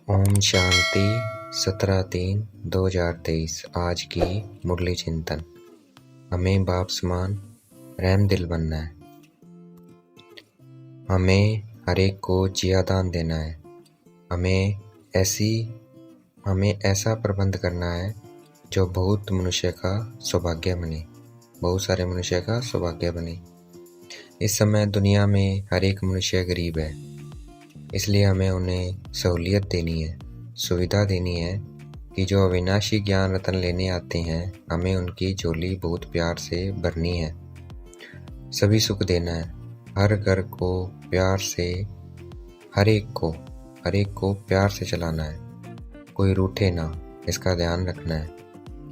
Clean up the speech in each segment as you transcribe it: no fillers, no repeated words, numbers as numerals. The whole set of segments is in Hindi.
ओम शांति 17/3/2023। आज की मुरली चिंतन। हमें बाप समान रहम दिल बनना है। हमें हर एक को जिया दान देना है। हमें ऐसा प्रबंध करना है जो बहुत मनुष्य का सौभाग्य बने, बहुत सारे मनुष्य का सौभाग्य बने। इस समय दुनिया में हर एक मनुष्य गरीब है, इसलिए हमें उन्हें सहूलियत देनी है, सुविधा देनी है कि जो अविनाशी ज्ञान रतन लेने आते हैं, हमें उनकी झोली बहुत प्यार से भरनी है। सभी सुख देना है, हर घर को प्यार से, हर एक को प्यार से चलाना है। कोई रूठे ना, इसका ध्यान रखना है।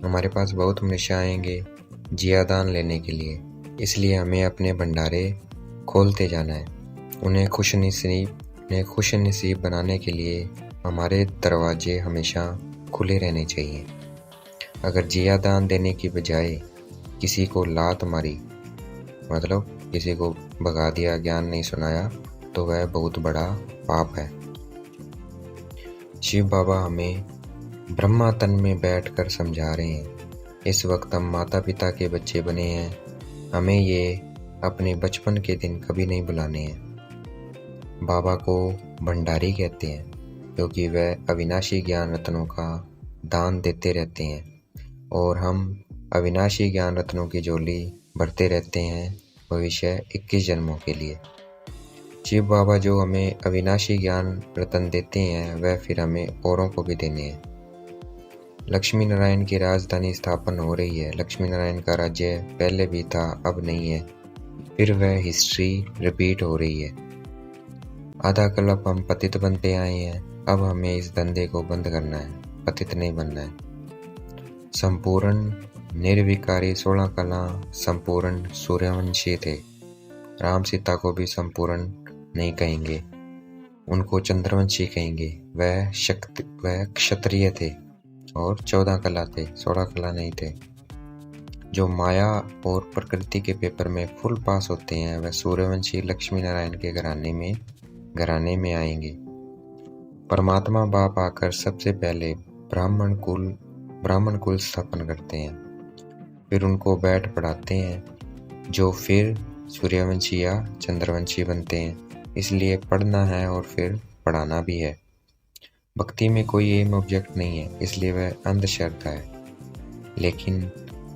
हमारे पास बहुत मनुष्य आएंगे जिया दान लेने के लिए, इसलिए हमें अपने भंडारे खोलते जाना है। उन्हें खुश नसीब बनाने के लिए हमारे दरवाजे हमेशा खुले रहने चाहिए। अगर जिया दान देने की बजाय किसी को लात मारी, मतलब किसी को भगा दिया, ज्ञान नहीं सुनाया, तो वह बहुत बड़ा पाप है। शिव बाबा हमें ब्रह्मा तन में बैठकर समझा रहे हैं। इस वक्त हम माता पिता के बच्चे बने हैं। हमें ये अपने बचपन के दिन कभी नहीं भुलाने हैं। बाबा को भंडारी कहते हैं क्योंकि वह अविनाशी ज्ञान रत्नों का दान देते रहते हैं और हम अविनाशी ज्ञान रत्नों की झोली भरते रहते हैं भविष्य 21 जन्मों के लिए। शिव बाबा जो हमें अविनाशी ज्ञान रत्न देते हैं, वह फिर हमें औरों को भी देने हैं। लक्ष्मी नारायण की राजधानी स्थापन हो रही है। लक्ष्मी नारायण का राज्य पहले भी था, अब नहीं है, फिर वह हिस्ट्री रिपीट हो रही है। आधा कल्प हम पतित बनते आए हैं, अब हमें इस धंधे को बंद करना है, पतित नहीं बनना है। संपूर्ण निर्विकारी 16 कला संपूर्ण सूर्यवंशी थे। राम सीता को भी संपूर्ण नहीं कहेंगे, उनको चंद्रवंशी कहेंगे। वह क्षत्रिय थे और 14 कला थे, 16 कला नहीं थे। जो माया और प्रकृति के पेपर में फुल पास होते हैं, वह सूर्यवंशी लक्ष्मी नारायण के घराने में आएंगे। परमात्मा बाप आकर सबसे पहले ब्राह्मण कुल स्थापन करते हैं, फिर उनको बैठ पढ़ाते हैं, जो फिर सूर्यवंशी या चंद्रवंशी बनते हैं। इसलिए पढ़ना है और फिर पढ़ाना भी है। भक्ति में कोई एम ऑब्जेक्ट नहीं है, इसलिए वह अंधश्रद्धा है।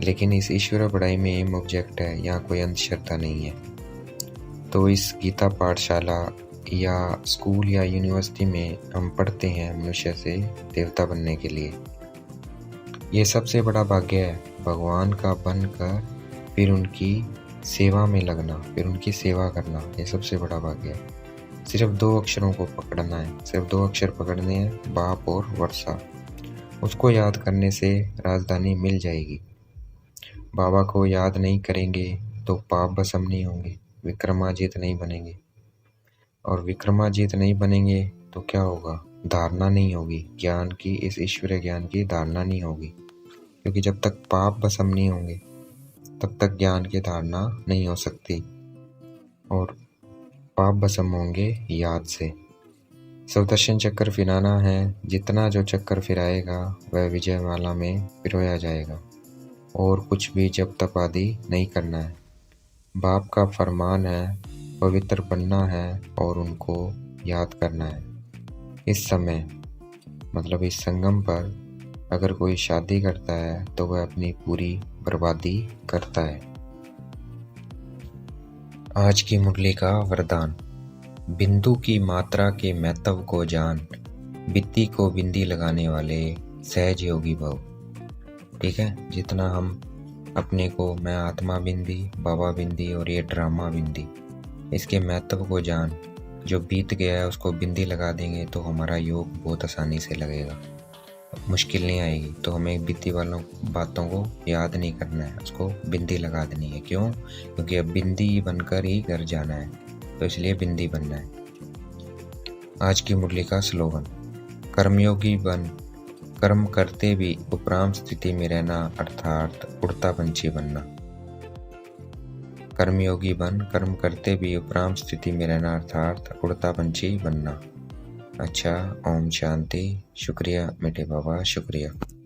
लेकिन इस ईश्वर पढ़ाई में एम ऑब्जेक्ट है, यहाँ कोई अंधश्रद्धा नहीं है। तो इस गीता पाठशाला या स्कूल या यूनिवर्सिटी में हम पढ़ते हैं मनुष्य से देवता बनने के लिए। ये सबसे बड़ा भाग्य है, भगवान का बनकर फिर उनकी सेवा में लगना, फिर उनकी सेवा करना। ये सबसे बड़ा भाग्य है। सिर्फ 2 अक्षरों को पकड़ना है, सिर्फ 2 अक्षर पकड़ने हैं, बाप और वर्षा। उसको याद करने से राजधानी मिल जाएगी। बाबा को याद नहीं करेंगे तो पाप भस्म नहीं होंगे, विक्रमाजित नहीं बनेंगे। और विक्रमाजित नहीं बनेंगे तो क्या होगा? धारणा नहीं होगी ज्ञान की, इस ईश्वरीय ज्ञान की धारणा नहीं होगी, क्योंकि जब तक पाप भस्म नहीं होंगे तब तक ज्ञान की धारणा नहीं हो सकती। और पाप भस्म होंगे याद से। सुदर्शन चक्कर फिराना है, जितना जो चक्कर फिराएगा वह विजयमाला में पिरोया जाएगा। और कुछ भी जब तप आदि नहीं करना है। बाप का फरमान है पवित्र बनना है और उनको याद करना है। इस समय मतलब इस संगम पर अगर कोई शादी करता है तो वह अपनी पूरी बर्बादी करता है। आज की मुरली का वरदान। बिंदु की मात्रा के महत्व को जान, बित्ती को बिंदी लगाने वाले सहज योगी भव। ठीक है, जितना हम अपने को मैं आत्मा बिंदी, बाबा बिंदी और ये ड्रामा बिंदी, इसके महत्व को जान। जो बीत गया है उसको बिंदी लगा देंगे तो हमारा योग बहुत आसानी से लगेगा, मुश्किल नहीं आएगी। तो हमें बीती वालों बातों को याद नहीं करना है, उसको बिंदी लगा देनी है। क्यों? क्योंकि अब बिंदी बनकर ही घर जाना है, तो इसलिए बिंदी बनना है। आज की मुरली का स्लोगन। कर्मयोगी बन, कर्म करते भी उपराम स्थिति में रहना, अर्थात उड़ता पंछी बनना। कर्मयोगी बन, कर्म करते भी उपराम स्थिति में रहना, अर्थात उड़ता पंछी बनना। अच्छा, ओम शांति। शुक्रिया मेरे बाबा, शुक्रिया।